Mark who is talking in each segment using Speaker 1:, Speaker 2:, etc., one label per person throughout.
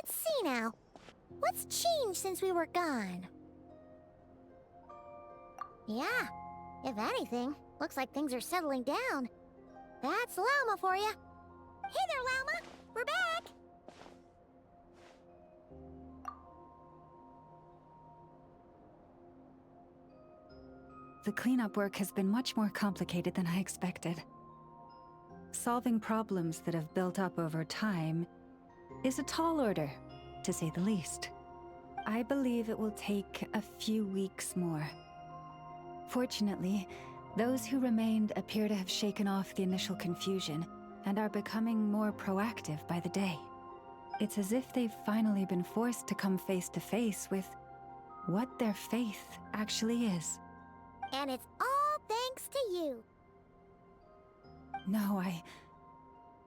Speaker 1: Let's see now. What's changed since we were gone? Yeah, if anything, looks like things are settling down. That's Llama for you. Hey there, Llama! We're back!
Speaker 2: The cleanup work has been much more complicated than I expected. Solving problems that have built up over time is a tall order, to say the least. I believe it will take a few weeks more. Fortunately, those who remained appear to have shaken off the initial confusion and are becoming more proactive by the day. It's as if they've finally been forced to come face to face with what their faith actually is.
Speaker 1: And it's all thanks to you.
Speaker 2: No,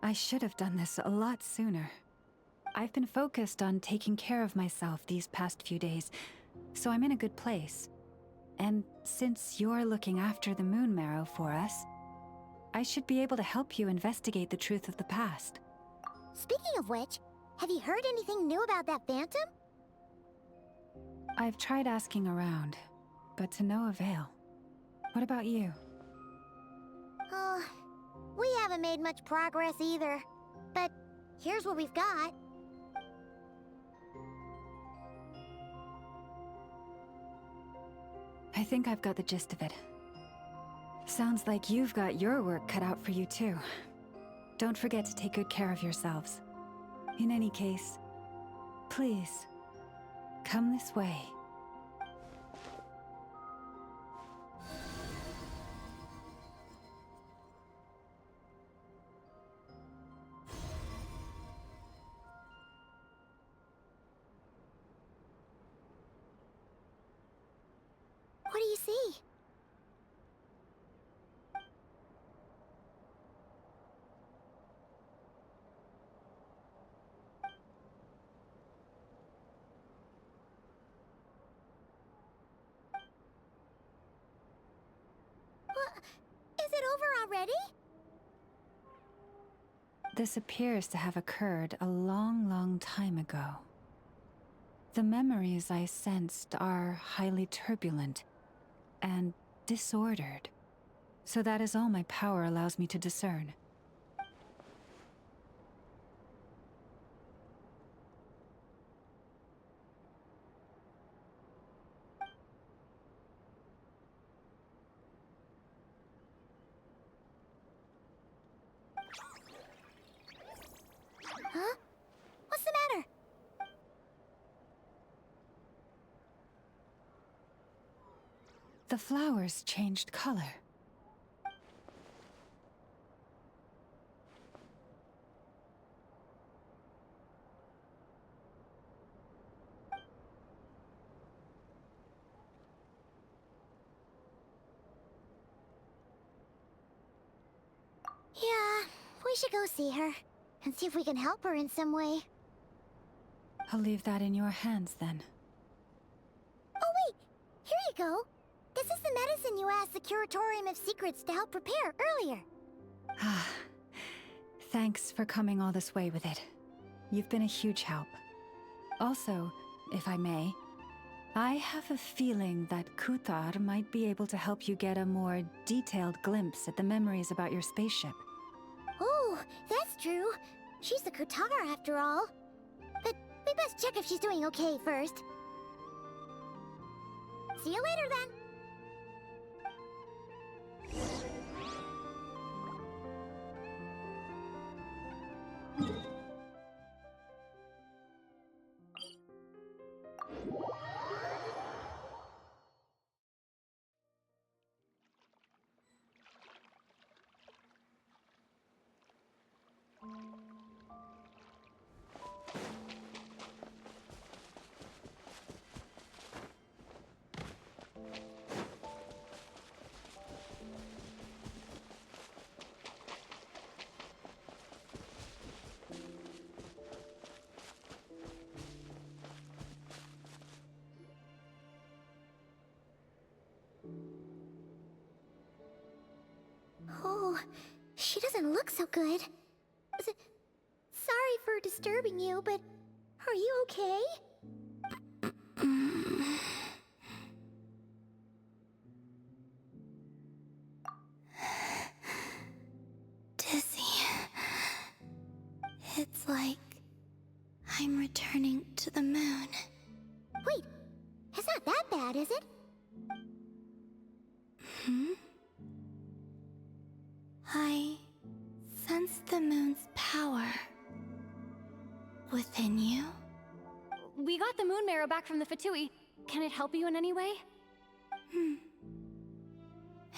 Speaker 2: I should have done this a lot sooner. I've been focused on taking care of myself these past few days, so I'm in a good place. And since you're looking after the Moon Marrow for us, I should be able to help you investigate the truth of the past.
Speaker 1: Speaking of which, have you heard anything new about that phantom?
Speaker 2: I've tried asking around, but to no avail. What about you?
Speaker 1: Oh, we haven't made much progress either. But here's what we've got.
Speaker 2: I think I've got the gist of it. Sounds like you've got your work cut out for you too. Don't forget to take good care of yourselves. In any case, please, come this way.
Speaker 1: What do you see? What? Is it over already?
Speaker 2: This appears to have occurred a long, long time ago. The memories I sensed are highly turbulent and disordered, so that is all my power allows me to discern.
Speaker 1: Huh? What's the matter?
Speaker 2: The flowers changed color.
Speaker 1: Yeah, we should go see her and see if we can help her in some way.
Speaker 2: I'll leave that in your hands then.
Speaker 1: Oh wait, here you go. This is the medicine you asked the Curatorium of Secrets to help prepare earlier.
Speaker 2: Ah, thanks for coming all this way with it. You've been a huge help. Also, if I may, I have a feeling that Kuthar might be able to help you get a more detailed glimpse at the memories about your spaceship.
Speaker 1: Oh, that's true. She's the Kutar after all. But we best check if she's doing okay first. See you later then. Oh, she doesn't look so good. Sorry for disturbing you, but Are you okay?
Speaker 3: Dizzy. It's like I'm returning to the moon.
Speaker 1: Wait, it's not that bad, is it?
Speaker 3: I sense the moon's power within you.
Speaker 4: We got the moon marrow back from the Fatui. Can it help you in any way?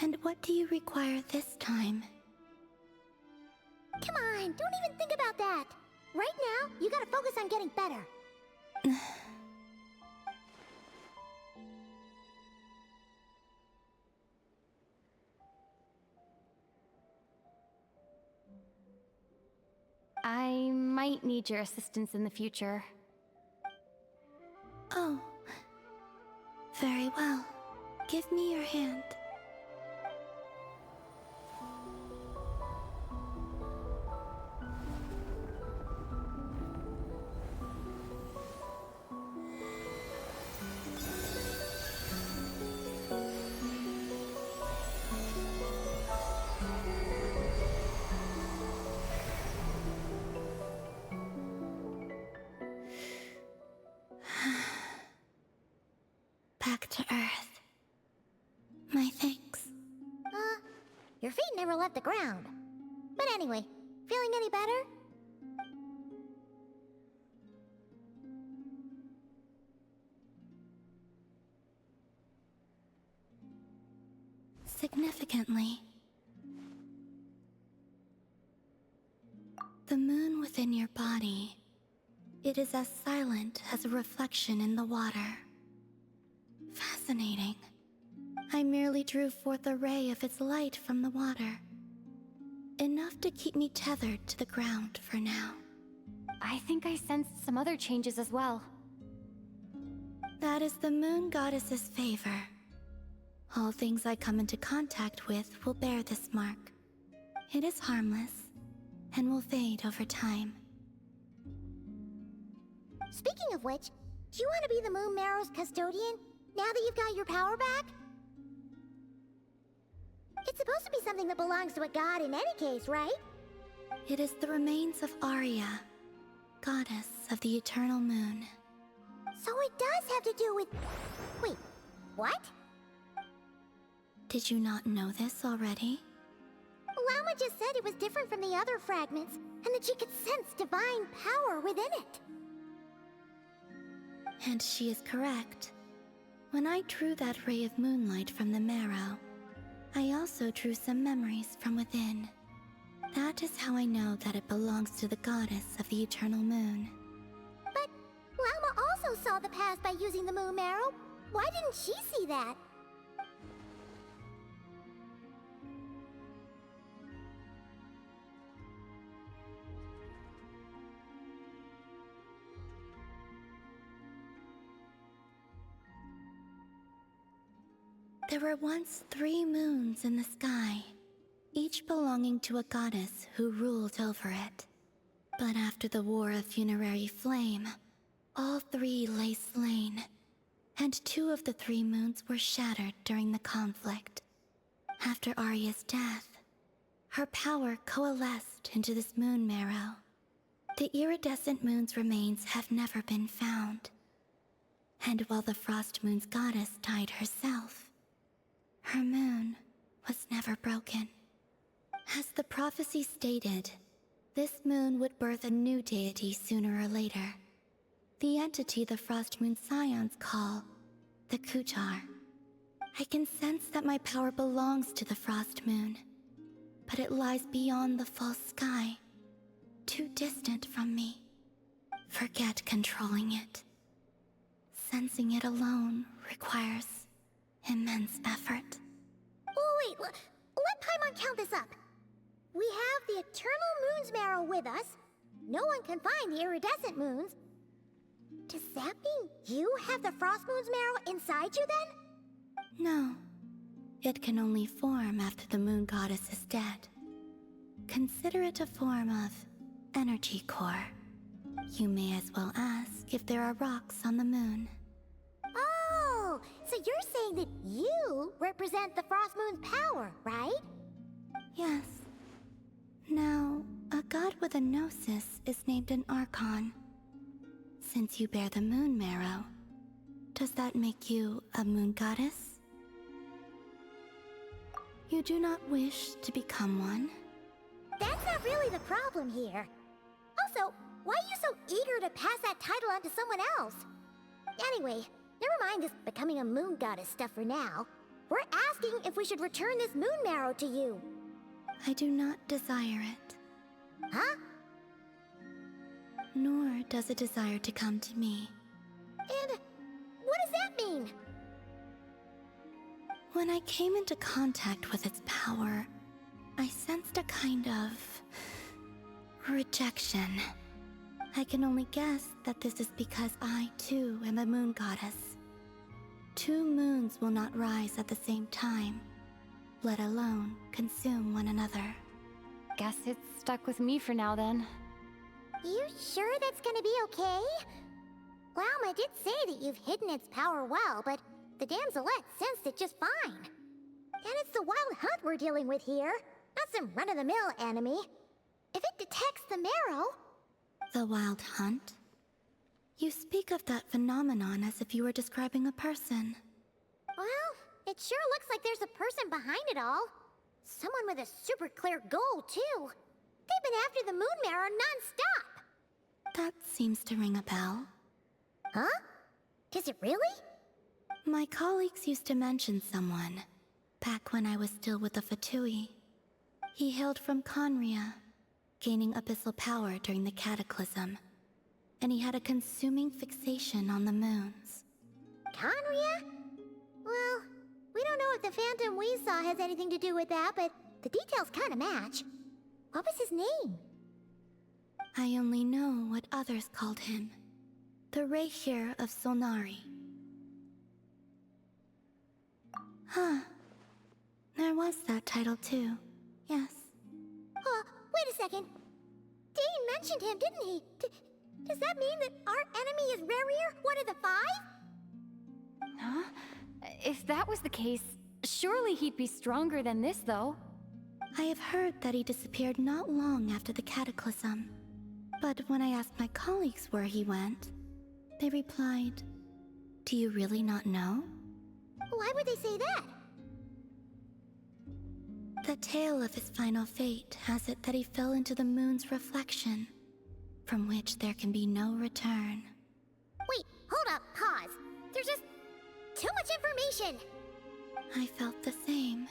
Speaker 3: And what do you require this time?
Speaker 1: Come on, don't even think about that. Right now, you gotta focus on getting better.
Speaker 4: I might need your assistance in the future.
Speaker 3: Oh. Very well. Give me your hand. Back to Earth. My thanks.
Speaker 1: Your feet never left the ground. But anyway, feeling any better?
Speaker 3: Significantly. The moon within your body, it is as silent as a reflection in the water. Fascinating. I merely drew forth a ray of its light from the water. Enough to keep me tethered to the ground for now.
Speaker 4: I think I sensed some other changes as well.
Speaker 3: That is the moon goddess's favor. All things I come into contact with will bear this mark. It is harmless, and will fade over time.
Speaker 1: Speaking of which, do you want to be the Moon Marrow's custodian, now that you've got your power back? It's supposed to be something that belongs to a god in any case, right?
Speaker 3: It is the remains of Arya, goddess of the eternal moon.
Speaker 1: So it does have to do with... Wait, what?
Speaker 3: Did you not know this already?
Speaker 1: Llama just said it was different from the other fragments, and that she could sense divine power within it.
Speaker 3: And she is correct. When I drew that ray of moonlight from the marrow, I also drew some memories from within. That is how I know that it belongs to the goddess of the eternal moon.
Speaker 1: But Llama also saw the past by using the Moon Marrow. Why didn't she see that?
Speaker 3: There were once 3 moons in the sky, each belonging to a goddess who ruled over it. But after the War of Funerary Flame, all 3 lay slain, and 2 of the 3 moons were shattered during the conflict. After Arya's death, her power coalesced into this moon marrow. The iridescent moon's remains have never been found. And while the Frost Moon's goddess died herself, her moon was never broken. As the prophecy stated, this moon would birth a new deity sooner or later. The entity the Frost Moon Scions call the Kutar. I can sense that my power belongs to the Frost Moon, but it lies beyond the false sky, too distant from me. Forget controlling it. Sensing it alone requires immense effort.
Speaker 1: Oh wait, let Paimon count this up. We have the Eternal Moon's Marrow with us. No one can find the iridescent moons. Does that mean you have the Frost Moon's Marrow inside you then?
Speaker 3: No. It can only form after the moon goddess is dead. Consider it a form of energy core. You may as well ask if there are rocks on the moon.
Speaker 1: Oh, so you're saying that you represent the Frost Moon's power, right?
Speaker 3: Yes. Now, a god with a gnosis is named an Archon. Since you bear the moon marrow, does that make you a moon goddess? You do not wish to become one?
Speaker 1: That's not really the problem here. Also, why are you so eager to pass that title on to someone else? Anyway, never mind this becoming a moon goddess stuff for now. We're asking if we should return this moon marrow to you.
Speaker 3: I do not desire it.
Speaker 1: Huh?
Speaker 3: Nor does it desire to come to me.
Speaker 1: And what does that mean?
Speaker 3: When I came into contact with its power, I sensed a kind of rejection. I can only guess that this is because I, too, am a moon goddess. Two moons will not rise at the same time, let alone consume one another.
Speaker 4: Guess it's stuck with me for now then.
Speaker 1: You sure that's gonna be okay? Glauma did say that you've hidden its power well, but the damselette sensed it just fine. And it's the wild hunt we're dealing with here, not some run-of-the-mill enemy. If it detects the marrow...
Speaker 3: The wild hunt? You speak of that phenomenon as if you were describing a person.
Speaker 1: Well, it sure looks like there's a person behind it all. Someone with a super clear goal, too. They've been after the moon marrow non-stop.
Speaker 3: That seems to ring a bell.
Speaker 1: Huh? Does it really?
Speaker 3: My colleagues used to mention someone, back when I was still with the Fatui. He hailed from Conria, gaining abyssal power during the Cataclysm, and he had a consuming fixation on the moons.
Speaker 1: Conria? Well, we don't know if the phantom we saw has anything to do with that, but the details kind of match. What was his name?
Speaker 3: I only know what others called him. The Rehir of Solnari. Huh. There was that title too. Yes.
Speaker 1: Wait a second. Dane mentioned him, didn't he? Does that mean that our enemy is Rerir, one of the five?
Speaker 4: Huh? If that was the case, surely he'd be stronger than this, though.
Speaker 3: I have heard that he disappeared not long after the Cataclysm. But when I asked my colleagues where he went, they replied, "Do you really not know?"
Speaker 1: Why would they say that?
Speaker 3: The tale of his final fate has it that he fell into the moon's reflection, from which there can be no return.
Speaker 1: Wait, hold up, pause. There's just too much information.
Speaker 3: I felt the same.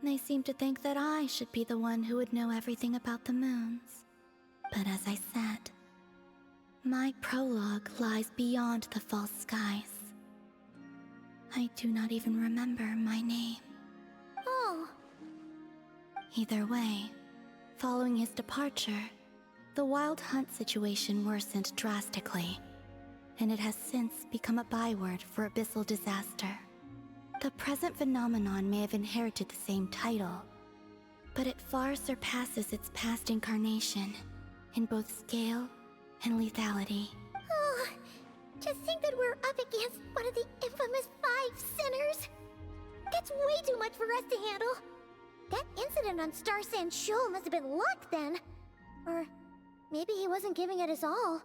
Speaker 3: They seemed to think that I should be the one who would know everything about the moons. But as I said, my prologue lies beyond the false skies. I do not even remember my name.
Speaker 1: Oh.
Speaker 3: Either way, following his departure, the wild hunt situation worsened drastically, and it has since become a byword for abyssal disaster. The present phenomenon may have inherited the same title, but it far surpasses its past incarnation in both scale and lethality.
Speaker 1: Oh, to think that we're up against one of the infamous 5 sinners. That's way too much for us to handle. That incident on Star Sand Shoal must have been luck then. Or maybe he wasn't giving it his all.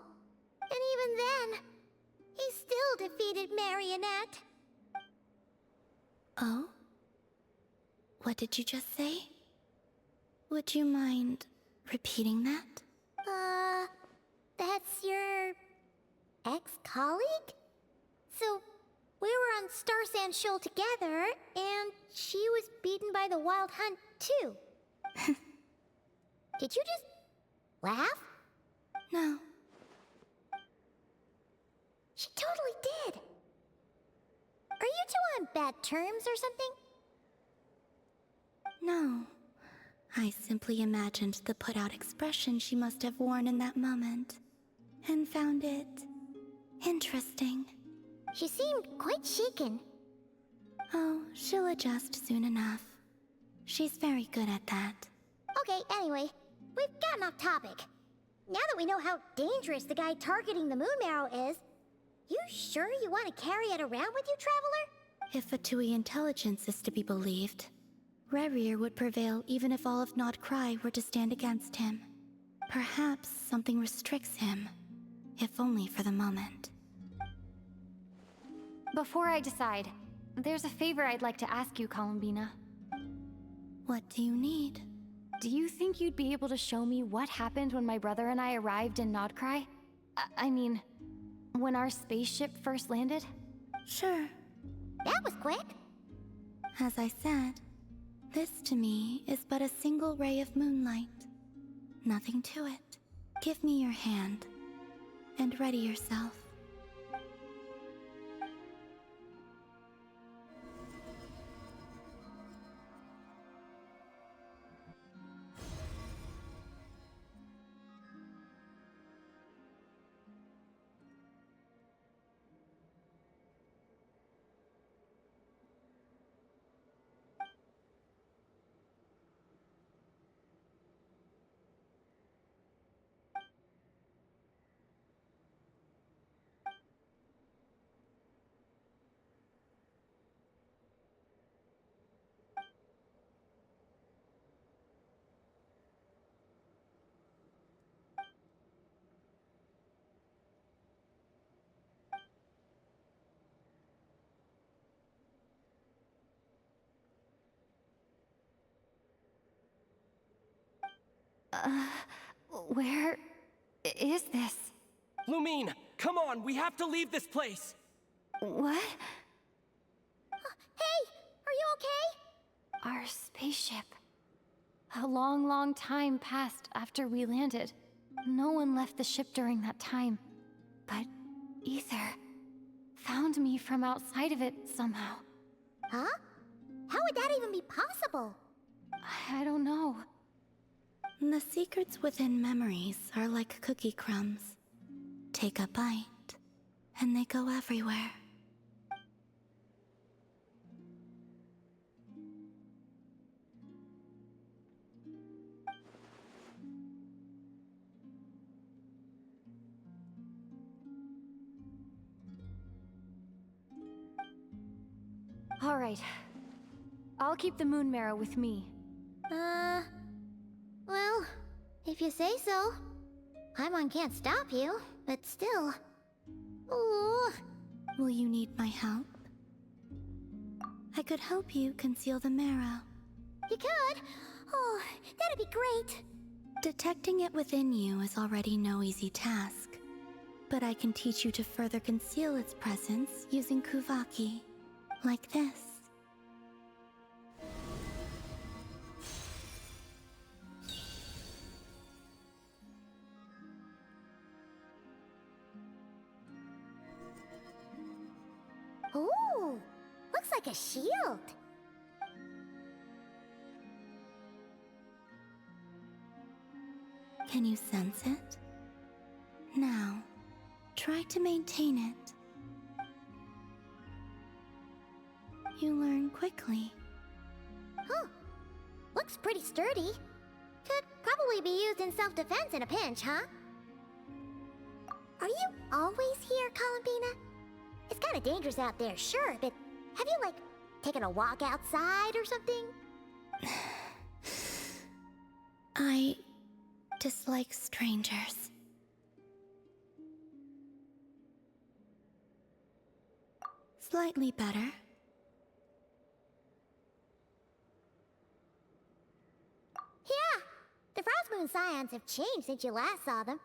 Speaker 1: And even then, he still defeated Marionette.
Speaker 3: Oh? What did you just say? Would you mind repeating that?
Speaker 1: That's your ex-colleague? So, we were on Star Sand Shoal together, and she was beaten by the Wild Hunt, too. Did you just laugh?
Speaker 3: No.
Speaker 1: She totally did. Are you two on bad terms or something?
Speaker 3: No. I simply imagined the put-out expression she must have worn in that moment, and found it interesting.
Speaker 1: She seemed quite shaken.
Speaker 3: Oh, she'll adjust soon enough. She's very good at that.
Speaker 1: Okay, anyway, we've gotten off topic. Now that we know how dangerous the guy targeting the moon marrow is, you sure you want to carry it around with you, Traveler?
Speaker 3: If Fatui intelligence is to be believed, Rerir would prevail even if all of Nod Cry were to stand against him. Perhaps something restricts him, if only for the moment.
Speaker 4: Before I decide, there's a favor I'd like to ask you, Columbina.
Speaker 3: What do you need?
Speaker 4: Do you think you'd be able to show me what happened when my brother and I arrived in Nodcry? I mean, when our spaceship first landed?
Speaker 3: Sure.
Speaker 1: That was quick.
Speaker 3: As I said, this to me is but a single ray of moonlight. Nothing to it. Give me your hand, and ready yourself.
Speaker 4: Where is this?
Speaker 5: Lumine, come on, we have to leave this place!
Speaker 4: What?
Speaker 1: Hey, are you okay?
Speaker 4: Our spaceship. A long, long time passed after we landed. No one left the ship during that time. But Ether found me from outside of it somehow.
Speaker 1: Huh? How would that even be possible?
Speaker 4: I don't know.
Speaker 3: The secrets within memories are like cookie crumbs. Take a bite, and they go everywhere.
Speaker 4: All right. I'll keep the moon marrow with me.
Speaker 1: Well, if you say so. Paimon can't stop you, but still. Ooh.
Speaker 3: Will you need my help? I could help you conceal the marrow.
Speaker 1: You could? Oh, that'd be great.
Speaker 3: Detecting it within you is already no easy task. But I can teach you to further conceal its presence using Kuvaki. Like this.
Speaker 1: Ooh, looks like a shield.
Speaker 3: Can you sense it? Now, try to maintain it. You learn quickly.
Speaker 1: Huh. Looks pretty sturdy. Could probably be used in self-defense in a pinch, huh? Are you always here, Columbina? It's kinda dangerous out there, sure, but have you, like, taken a walk outside or something?
Speaker 3: I dislike strangers. Slightly better.
Speaker 1: Yeah, the Frost Moon Scions have changed since you last saw them.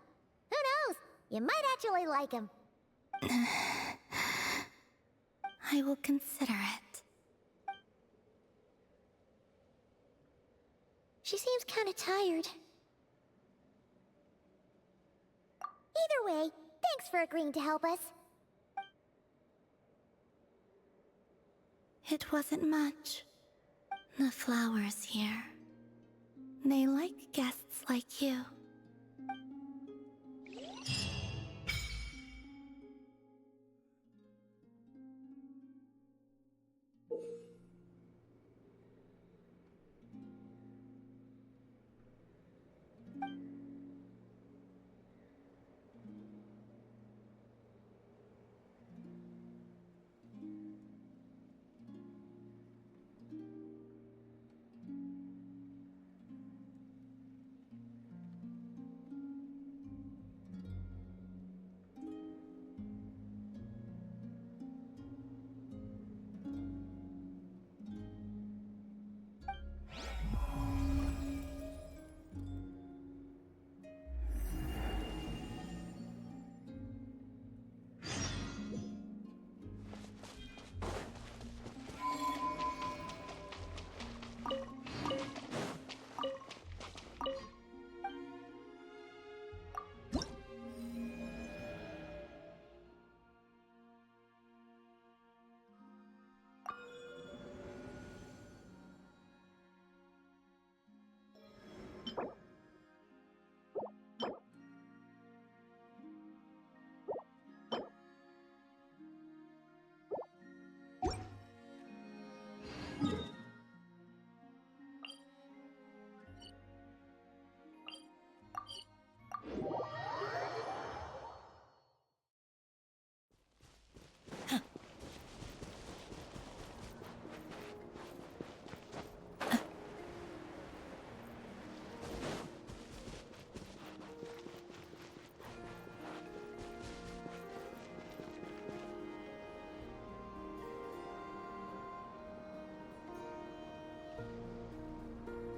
Speaker 1: Who knows? You might actually like them.
Speaker 3: I will consider it.
Speaker 1: She seems kinda tired. Either way, thanks for agreeing to help us.
Speaker 3: It wasn't much. The flowers here. They like guests like you.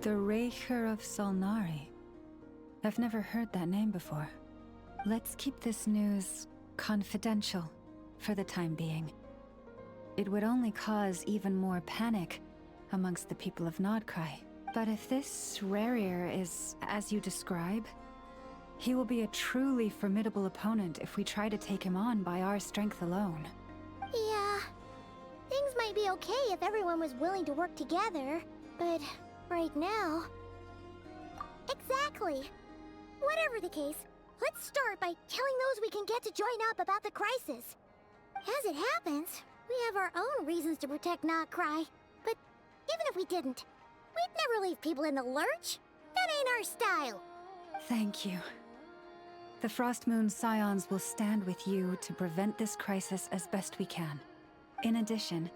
Speaker 2: The Raker of Solnari. I've never heard that name before. Let's keep this news confidential for the time being. It would only cause even more panic amongst the people of Nodcry. But if this Rarier is as you describe, he will be a truly formidable opponent if we try to take him on by our strength alone.
Speaker 1: Yeah, things might be okay if everyone was willing to work together, but right now... Exactly. Whatever the case, let's start by telling those we can get to join up about the crisis. As it happens, we have our own reasons to protect Nodcry, but even if we didn't, we'd never leave people in the lurch. That ain't our style.
Speaker 2: Thank you. The Frostmoon Scions will stand with you to prevent this crisis as best we can. In addition,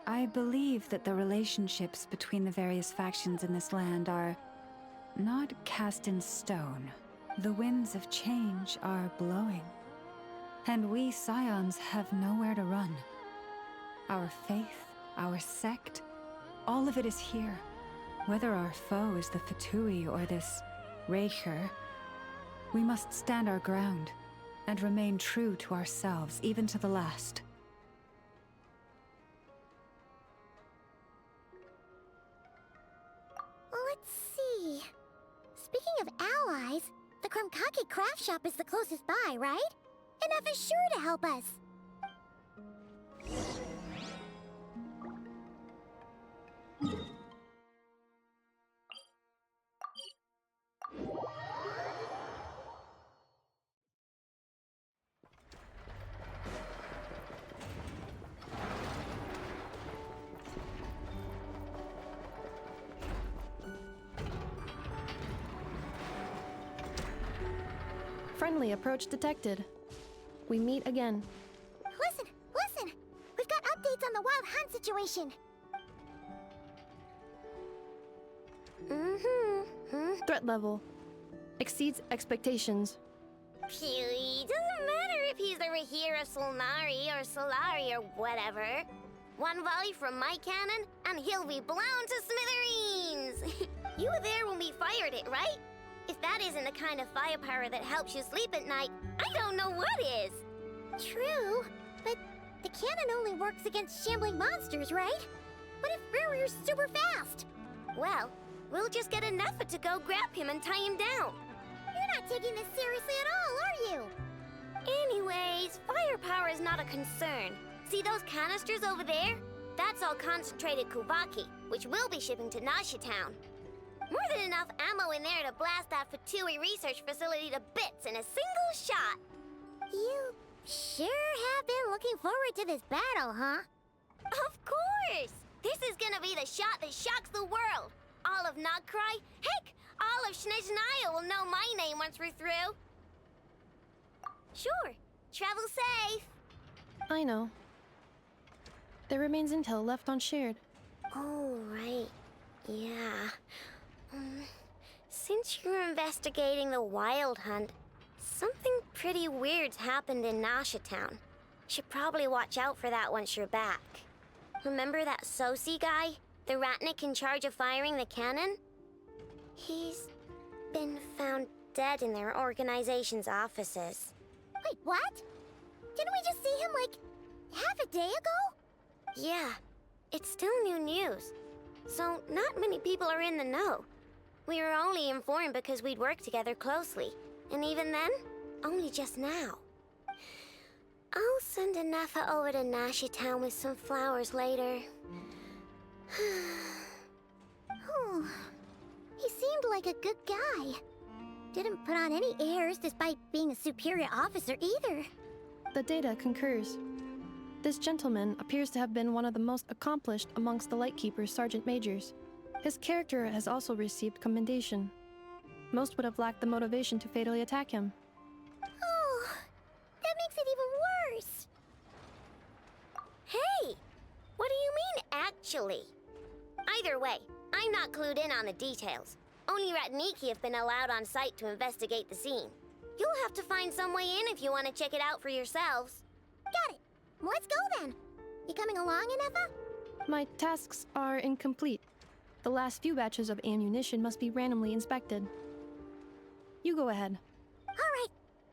Speaker 2: I believe that the relationships between the various factions in this land are not cast in stone. The winds of change are blowing, and we Scions have nowhere to run. Our faith, our sect, all of it is here. Whether our foe is the Fatui or this Raker, we must stand our ground and remain true to ourselves, even to the last.
Speaker 1: Let's see. Speaking of allies, the Krumkake craft shop is the closest by, right? And F is sure to help us.
Speaker 6: Friendly approach detected. We meet again.
Speaker 1: Listen, listen! We've got updates on the Wild Hunt situation.
Speaker 6: Threat level exceeds expectations.
Speaker 7: Phew, doesn't matter if he's the Rahira Solnari or Solari or whatever. One volley from my cannon, and he'll be blown to smithereens! You were there when we fired it, right? If that isn't the kind of firepower that helps you sleep at night, I don't know what is!
Speaker 1: True, but the cannon only works against shambling monsters, right? What if Rarier's super fast?
Speaker 7: Well, we'll just get an effort to go grab him and tie him down.
Speaker 1: You're not taking this seriously at all, are you?
Speaker 7: Anyways, firepower is not a concern. See those canisters over there? That's all concentrated Kuvaki, which we'll be shipping to Nasha Town. More than enough ammo in there to blast that Fatui research facility to bits in a single shot.
Speaker 1: You sure have been looking forward to this battle, huh?
Speaker 7: Of course! This is gonna be the shot that shocks the world. All of Nodcry, heck, all of Snezhnaya will know my name once we're through. Sure, travel safe.
Speaker 6: I know. There remains intel left unshared.
Speaker 7: Oh, right. Yeah. Since you're investigating the Wild Hunt, something pretty weird's happened in Nasha Town. Should probably watch out for that once you're back. Remember that Sosi guy? The Ratnik in charge of firing the cannon? He's been found dead in their organization's offices.
Speaker 1: Wait, what? Didn't we just see him, like, half a day ago?
Speaker 7: Yeah, it's still new news. So not many people are in the know. We were only informed because we'd worked together closely. And even then, only just now. I'll send a Nepha over to Nasha Town with some flowers later.
Speaker 1: Oh, he seemed like a good guy. Didn't put on any airs despite being a superior officer either.
Speaker 6: The data concurs. This gentleman appears to have been one of the most accomplished amongst the Lightkeeper's Sergeant Majors. His character has also received commendation. Most would have lacked the motivation to fatally attack him.
Speaker 1: Oh, that makes it even worse.
Speaker 7: Hey! What do you mean, actually? Either way, I'm not clued in on the details. Only Ratniki have been allowed on site to investigate the scene. You'll have to find some way in if you want to check it out for yourselves.
Speaker 1: Got it. Let's go then. You coming along, Anefa?
Speaker 6: My tasks are incomplete. The last few batches of ammunition must be randomly inspected. You go ahead.
Speaker 1: All right,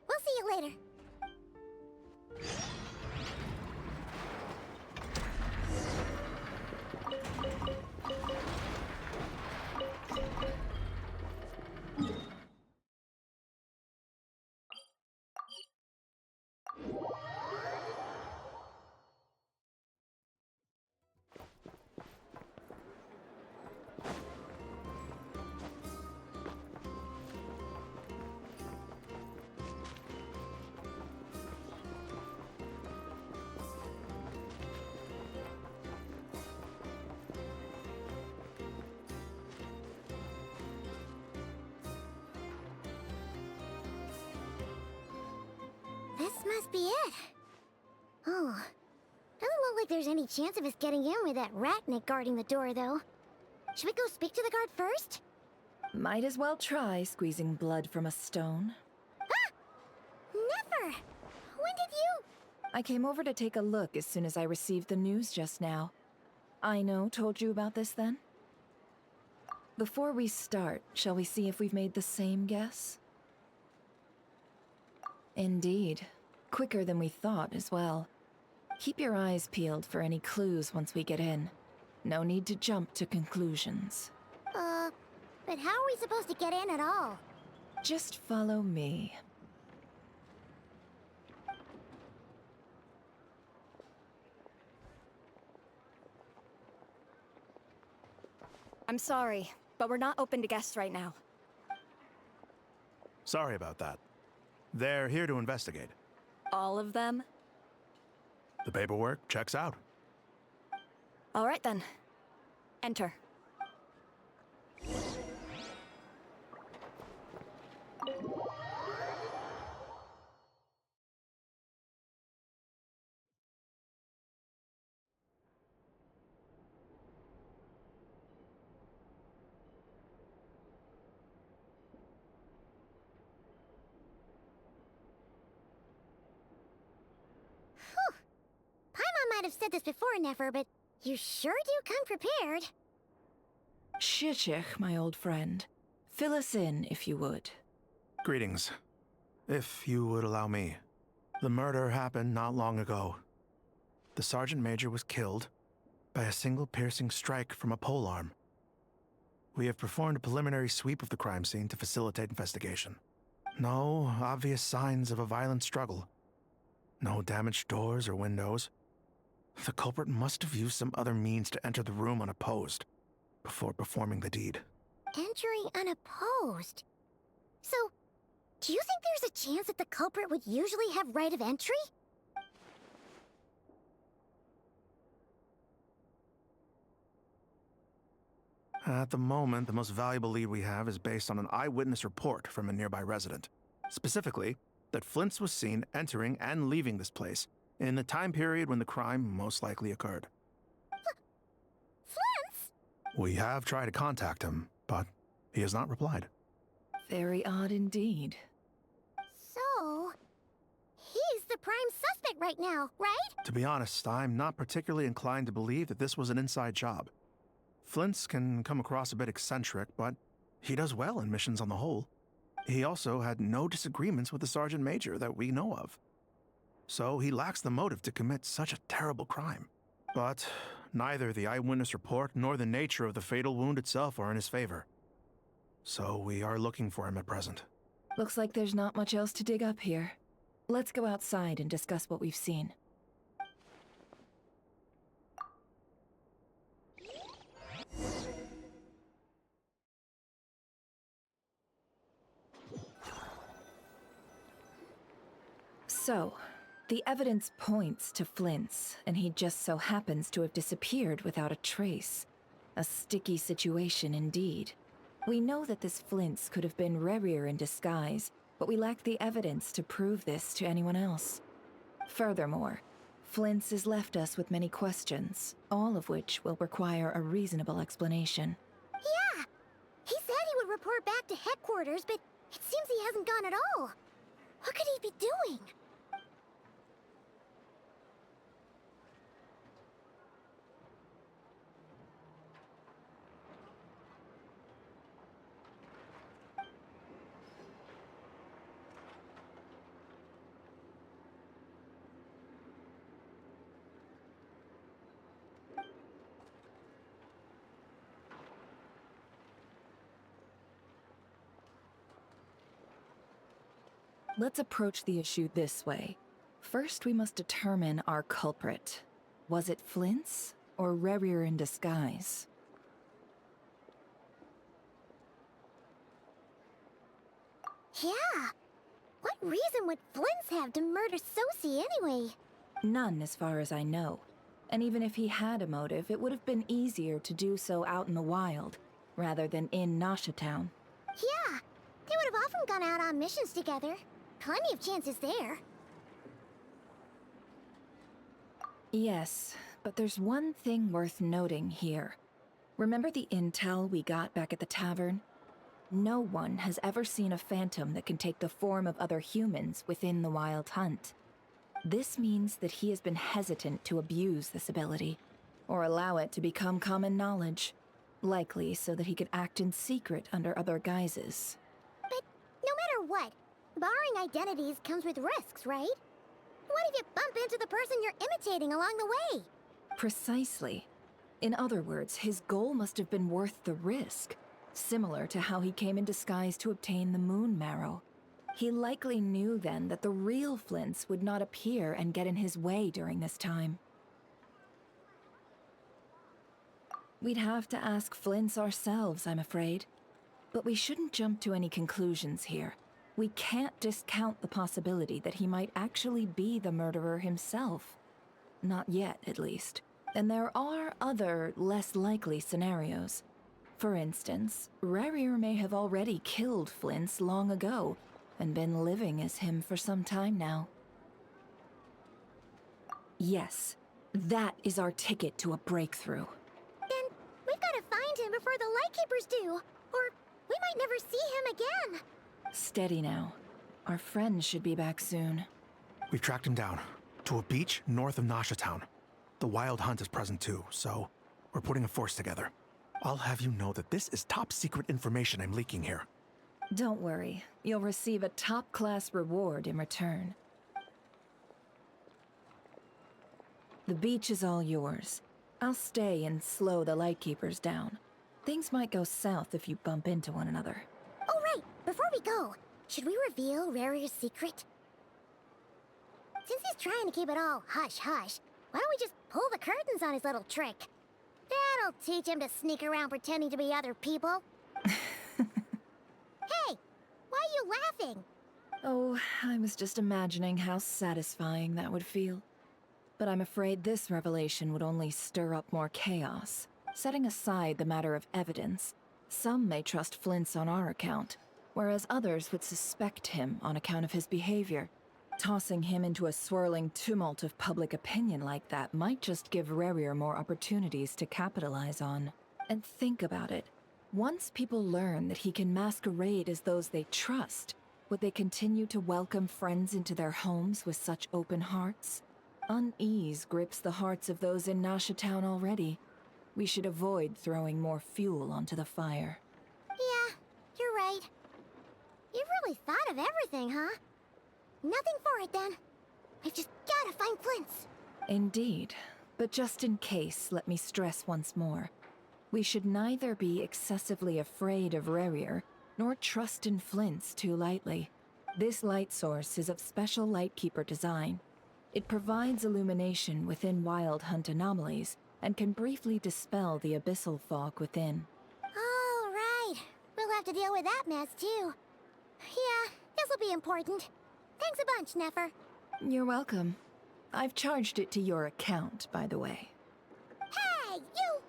Speaker 1: we'll see you later. This must be it. Oh, doesn't look like there's any chance of us getting in with that ratnik guarding the door, though. Should we go speak to the guard first?
Speaker 8: Might as well try squeezing blood from a stone.
Speaker 1: Ah! Never! When did you...
Speaker 8: I came over to take a look as soon as I received the news just now. Aino told you about this then? Before we start, shall we see if we've made the same guess? Indeed. Quicker than we thought as well. Keep your eyes peeled for any clues once we get in. No need to jump to conclusions.
Speaker 1: But how are we supposed to get in at all?
Speaker 8: Just follow me.
Speaker 9: I'm sorry, but we're not open to guests right now.
Speaker 10: Sorry about that. They're here to investigate.
Speaker 9: All of them?
Speaker 10: The paperwork checks out.
Speaker 9: All right then. Enter.
Speaker 1: Paimon might have said this before, Nefer, but you sure do come prepared.
Speaker 8: Shishich, my old friend. Fill us in, if you would.
Speaker 10: Greetings. If you would allow me. The murder happened not long ago. The Sergeant Major was killed by a single piercing strike from a polearm. We have performed a preliminary sweep of the crime scene to facilitate investigation. No obvious signs of a violent struggle. No damaged doors or windows. The culprit must have used some other means to enter the room unopposed before performing the deed.
Speaker 1: Entering unopposed? So, do you think there's a chance that the culprit would usually have right of entry?
Speaker 10: At the moment, the most valuable lead we have is based on an eyewitness report from a nearby resident. Specifically, that Flint's was seen entering and leaving this place in the time period when the crime most likely occurred.
Speaker 1: Flint's?
Speaker 10: We have tried to contact him, but he has not replied.
Speaker 8: Very odd indeed.
Speaker 1: So, he's the prime suspect right now, right?
Speaker 10: To be honest, I'm not particularly inclined to believe that this was an inside job. Flint's can come across a bit eccentric, but he does well in missions on the whole. He also had no disagreements with the Sergeant Major that we know of. So he lacks the motive to commit such a terrible crime. But neither the eyewitness report nor the nature of the fatal wound itself are in his favor. So we are looking for him at present.
Speaker 8: Looks like there's not much else to dig up here. Let's go outside and discuss what we've seen. So, the evidence points to Flint's, and he just so happens to have disappeared without a trace. A sticky situation indeed. We know that this Flint's could have been Rerir in disguise, but we lack the evidence to prove this to anyone else. Furthermore, Flint's has left us with many questions, all of which will require a reasonable explanation.
Speaker 1: Yeah! He said he would report back to headquarters, but it seems he hasn't gone at all. What could he be doing?
Speaker 8: Let's approach the issue this way. First, we must determine our culprit. Was it Flint's or Rerir in disguise?
Speaker 1: Yeah. What reason would Flint's have to murder Sosie anyway?
Speaker 8: None, as far as I know. And even if he had a motive, it would have been easier to do so out in the wild, rather than in Nasha Town.
Speaker 1: Yeah. They would have often gone out on missions together. Plenty of chances there.
Speaker 8: Yes, but there's one thing worth noting here. Remember the intel we got back at the tavern? No one has ever seen a phantom that can take the form of other humans within the Wild Hunt. This means that he has been hesitant to abuse this ability, or allow it to become common knowledge, likely so that he could act in secret under other guises.
Speaker 1: But no matter what, borrowing identities comes with risks, right? What if you bump into the person you're imitating along the way?
Speaker 8: Precisely. In other words, his goal must have been worth the risk, similar to how he came in disguise to obtain the moon marrow. He likely knew then that the real Flints would not appear and get in his way during this time. We'd have to ask Flints ourselves, I'm afraid. But we shouldn't jump to any conclusions here. We can't discount the possibility that he might actually be the murderer himself. Not yet, at least. And there are other, less likely scenarios. For instance, Rerir may have already killed Flints long ago, and been living as him for some time now. Yes, that is our ticket to a breakthrough.
Speaker 1: Then we've got to find him before the Lightkeepers do, or we might never see him again.
Speaker 8: Steady now. Our friend should be back soon.
Speaker 10: We've tracked him down to a beach north of Nasha Town. The Wild Hunt is present too, so we're putting a force together. I'll have you know that this is top secret information I'm leaking here.
Speaker 8: Don't worry, you'll receive a top-class reward in return. The beach is all yours. I'll stay and slow the Lightkeepers down. Things might go south if you bump into one another.
Speaker 1: Oh right, before we go, should we reveal Rarir's secret? Since he's trying to keep it all hush-hush, why don't we just pull the curtains on his little trick? That'll teach him to sneak around pretending to be other people. Hey, why are you laughing?
Speaker 8: Oh, I was just imagining how satisfying that would feel. But I'm afraid this revelation would only stir up more chaos. Setting aside the matter of evidence, some may trust Flint's on our account, whereas others would suspect him on account of his behavior. Tossing him into a swirling tumult of public opinion like that might just give Rerir more opportunities to capitalize on. And think about it. Once people learn that he can masquerade as those they trust, would they continue to welcome friends into their homes with such open hearts? Unease grips the hearts of those in Nasha Town already. We should avoid throwing more fuel onto the fire.
Speaker 1: Yeah, you're right. You've really thought of everything, huh? Nothing for it, then. We've just gotta find Flint's.
Speaker 8: Indeed. But just in case, let me stress once more. We should neither be excessively afraid of Rerir, nor trust in Flint's too lightly. This light source is of special Lightkeeper design. It provides illumination within Wild Hunt anomalies, and can briefly dispel the abyssal fog within.
Speaker 1: All right. We'll have to deal with that mess, too. Yeah, this'll be important. Thanks a bunch, Nefer.
Speaker 8: You're welcome. I've charged it to your account, by the way.
Speaker 1: Hey, you!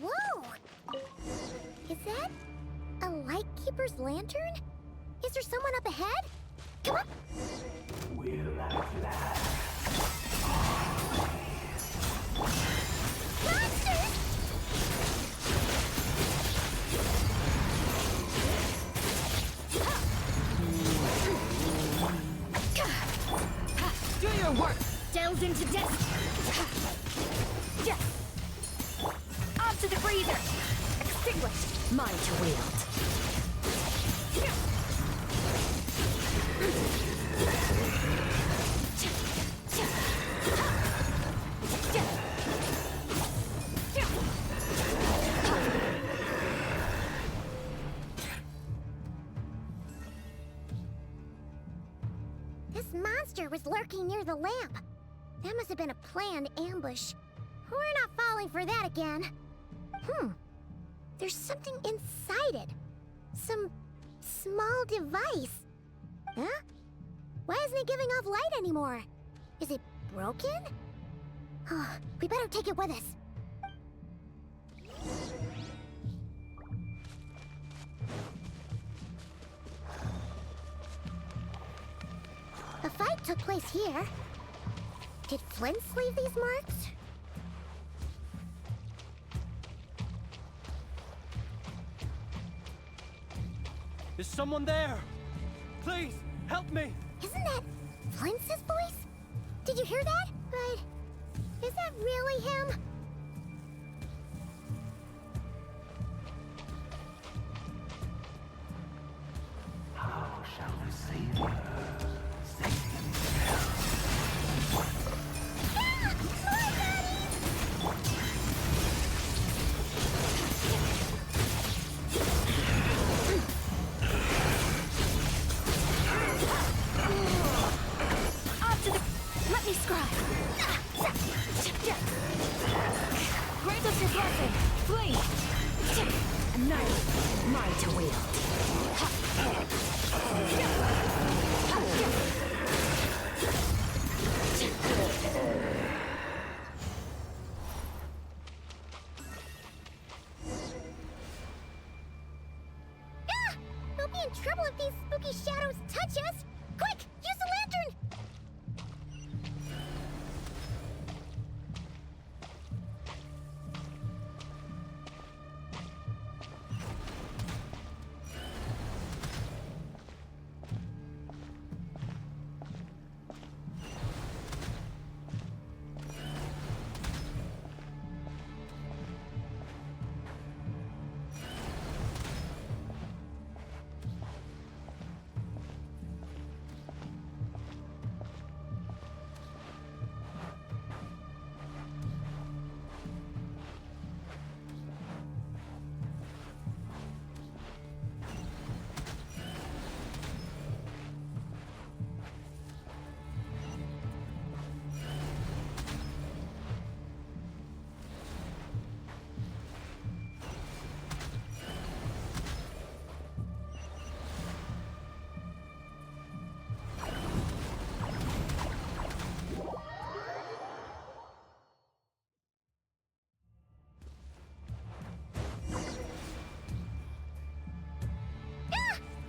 Speaker 1: Whoa! Is that a Lightkeeper's lantern? Is there someone up ahead? Come on!
Speaker 11: Will at last.
Speaker 1: Monsters!
Speaker 9: Do your work! Delves into death! Up to the freezer! Extinguish! Mine to wield.
Speaker 1: This monster was lurking near the lamp. That must have been a planned ambush. We're not falling for that again. There's something inside it. Some small device. Huh? Why isn't it giving off light anymore? Is it broken? Oh, we better take it with us. A fight took place here. Did Flint leave these marks?
Speaker 5: Is someone there? Please, help me!
Speaker 1: Isn't that Flint's voice? Did you hear that? But is that really him?
Speaker 11: How shall we save her?
Speaker 9: Let me scribe! Grant us your blessing! Flee! Annihilate! Mine to wield!
Speaker 1: We'll be in trouble if these spooky shadows touch us! Quick! Use the lantern!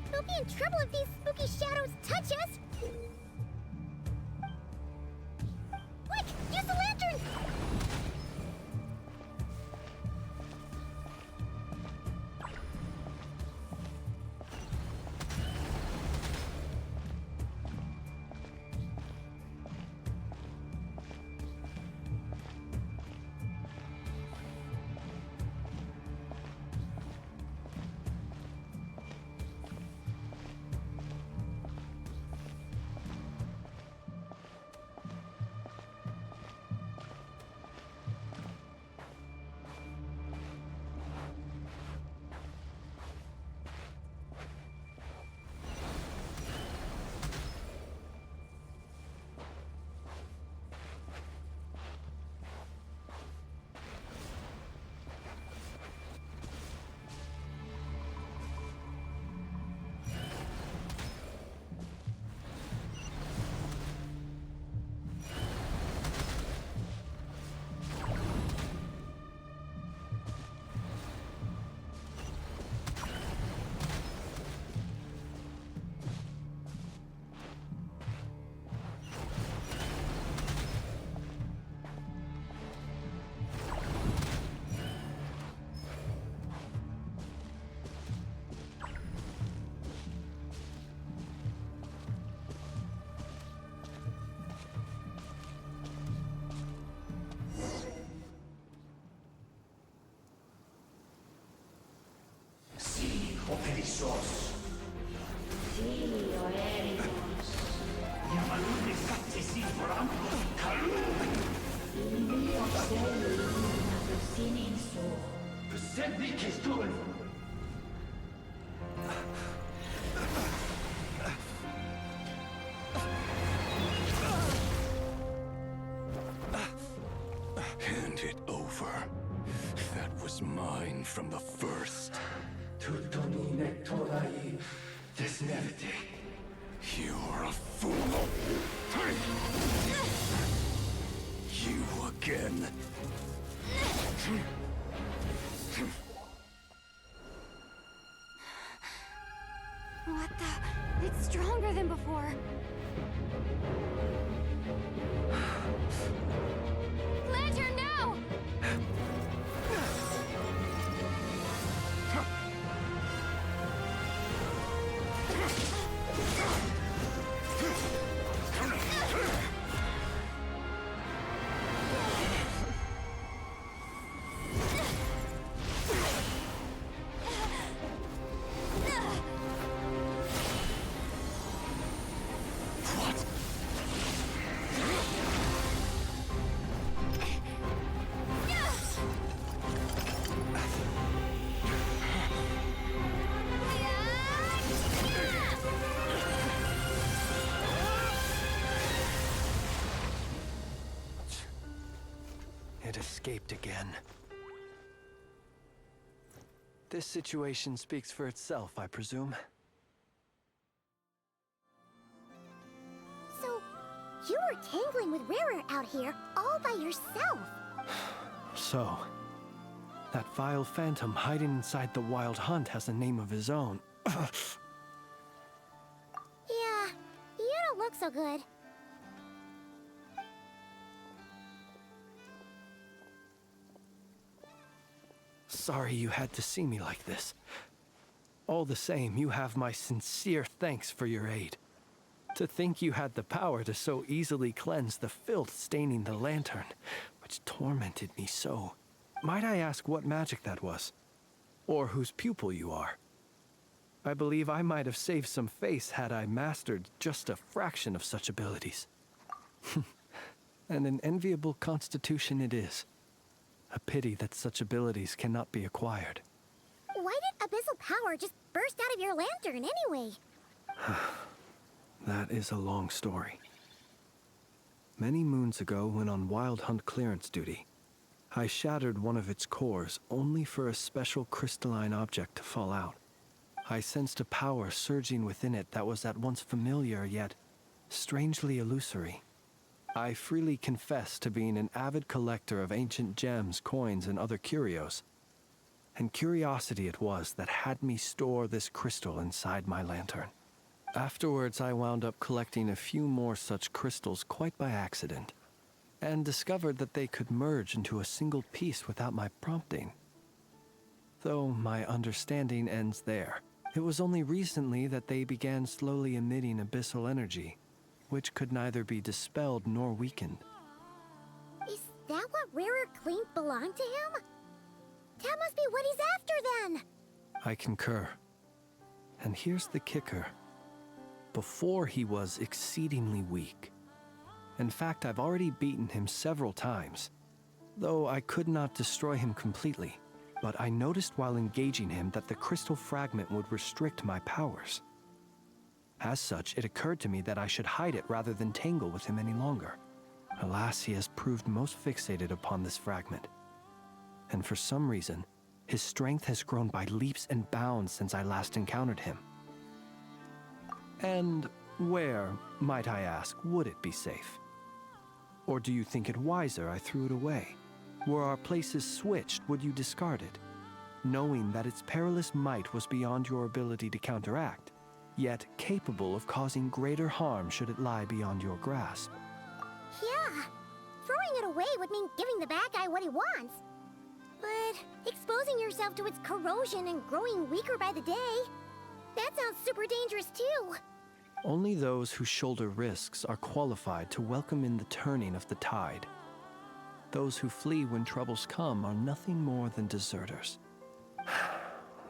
Speaker 1: We'll be in trouble if these spooky shadows touch us! Quick! Use the lantern!
Speaker 11: Hand it over. That was mine from the first. You're a fool. You again.
Speaker 4: What the? It's stronger than before. Lantern, now!
Speaker 5: It escaped again. This situation speaks for itself, I presume.
Speaker 1: So, you were tangling with Rarer out here all by yourself.
Speaker 5: So, that vile phantom hiding inside the Wild Hunt has a name of his own.
Speaker 1: Yeah, you don't look so good.
Speaker 5: Sorry you had to see me like this. All the same, you have my sincere thanks for your aid. To think you had the power to so easily cleanse the filth staining the lantern, which tormented me so. Might I ask what magic that was? Or whose pupil you are? I believe I might have saved some face had I mastered just a fraction of such abilities. And an enviable constitution it is. A pity that such abilities cannot be acquired.
Speaker 1: Why did abyssal power just burst out of your lantern anyway?
Speaker 5: That is a long story. Many moons ago, when on Wild Hunt clearance duty, I shattered one of its cores only for a special crystalline object to fall out. I sensed a power surging within it that was at once familiar yet strangely illusory. I freely confess to being an avid collector of ancient gems, coins, and other curios. And curiosity it was that had me store this crystal inside my lantern. Afterwards, I wound up collecting a few more such crystals quite by accident, and discovered that they could merge into a single piece without my prompting. Though my understanding ends there. It was only recently that they began slowly emitting abyssal energy, which could neither be dispelled nor weakened.
Speaker 1: Is that what Rarer claimed belonged to him? That must be what he's after then!
Speaker 5: I concur. And here's the kicker. Before he was exceedingly weak. In fact, I've already beaten him several times, though I could not destroy him completely. But I noticed while engaging him that the crystal fragment would restrict my powers. As such, it occurred to me that I should hide it rather than tangle with him any longer. Alas, he has proved most fixated upon this fragment. And for some reason, his strength has grown by leaps and bounds since I last encountered him. And where, might I ask, would it be safe? Or do you think it wiser I threw it away? Were our places switched, would you discard it, knowing that its perilous might was beyond your ability to counteract, yet capable of causing greater harm should it lie beyond your grasp?
Speaker 1: Yeah, throwing it away would mean giving the bad guy what he wants. But exposing yourself to its corrosion and growing weaker by the day, that sounds super dangerous too.
Speaker 5: Only those who shoulder risks are qualified to welcome in the turning of the tide. Those who flee when troubles come are nothing more than deserters.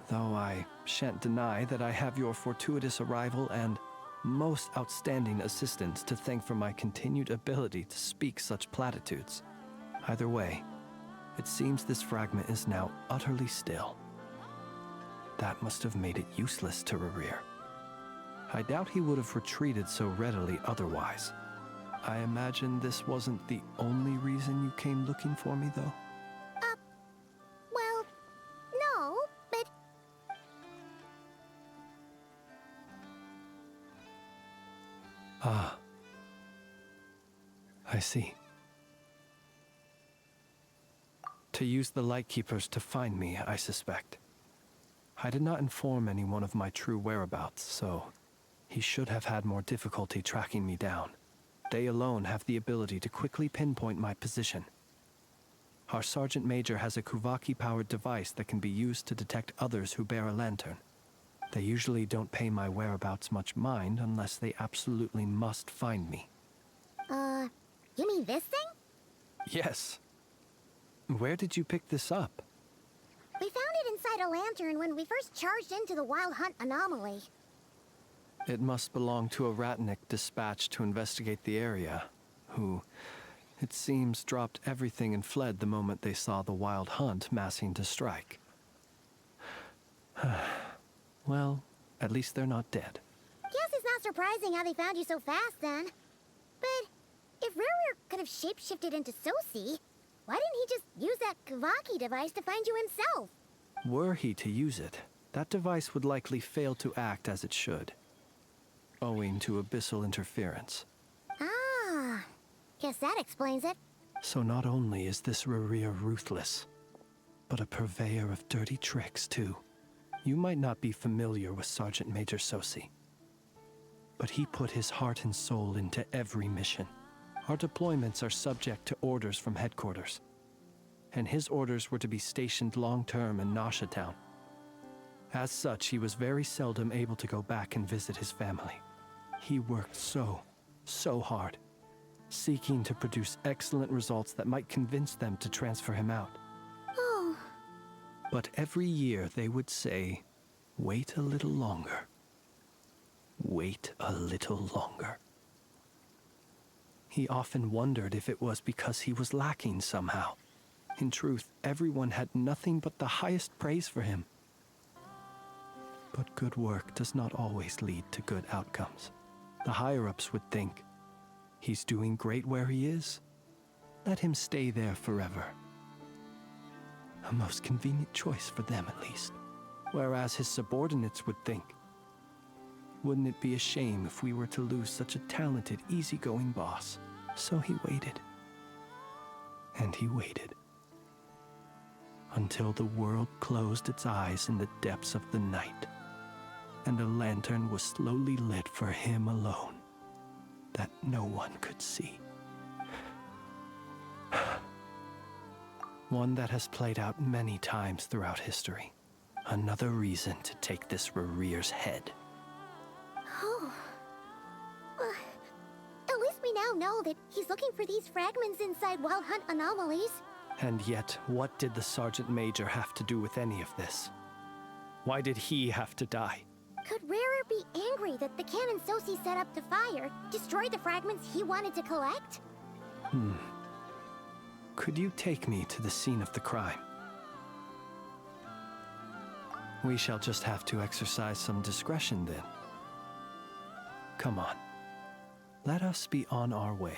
Speaker 5: Though I shan't deny that I have your fortuitous arrival and most outstanding assistance to thank for my continued ability to speak such platitudes. Either way, it seems this fragment is now utterly still. That must have made it useless to Rerir. I doubt he would have retreated so readily otherwise. I imagine this wasn't the only reason you came looking for me, though?
Speaker 1: Well, no, but...
Speaker 5: Ah. I see. To use the Lightkeepers to find me, I suspect. I did not inform anyone of my true whereabouts, so he should have had more difficulty tracking me down. They alone have the ability to quickly pinpoint my position. Our Sergeant Major has a Kuvaki-powered device that can be used to detect others who bear a lantern. They usually don't pay my whereabouts much mind unless they absolutely must find me.
Speaker 1: You mean this thing?
Speaker 5: Yes. Where did you pick this up?
Speaker 1: We found it inside a lantern when we first charged into the Wild Hunt anomaly.
Speaker 5: It must belong to a Ratnik dispatched to investigate the area, who, it seems, dropped everything and fled the moment they saw the Wild Hunt massing to strike. Well, at least they're not dead.
Speaker 1: Guess it's not surprising how they found you so fast, then. But if Rerir could have shapeshifted into Sosi, why didn't he just use that Kavaki device to find you himself?
Speaker 5: Were he to use it, that device would likely fail to act as it should, owing to abyssal interference.
Speaker 1: Ah, guess that explains it.
Speaker 5: So not only is this Rerir ruthless, but a purveyor of dirty tricks, too. You might not be familiar with Sergeant Major Sosi, but he put his heart and soul into every mission. Our deployments are subject to orders from headquarters, and his orders were to be stationed long-term in Nasha Town. As such, he was very seldom able to go back and visit his family. He worked so hard, seeking to produce excellent results that might convince them to transfer him out.
Speaker 1: Oh.
Speaker 5: But every year they would say, "Wait a little longer. Wait a little longer." He often wondered if it was because he was lacking somehow. In truth, everyone had nothing but the highest praise for him. But good work does not always lead to good outcomes. The higher-ups would think, he's doing great where he is. Let him stay there forever. A most convenient choice for them, at least. Whereas his subordinates would think, wouldn't it be a shame if we were to lose such a talented, easygoing boss? So he waited. And he waited. Until the world closed its eyes in the depths of the night, and a lantern was slowly lit for him alone, that no one could see. One that has played out many times throughout history. Another reason to take this Rerir's head.
Speaker 1: Oh. At least we now know that he's looking for these fragments inside Wild Hunt anomalies.
Speaker 5: And yet, what did the Sergeant Major have to do with any of this? Why did he have to die?
Speaker 1: Could Rerir be angry that the cannon Sosi set up to fire destroyed the fragments he wanted to collect?
Speaker 5: Could you take me to the scene of the crime? We shall just have to exercise some discretion then. Come on. Let us be on our way.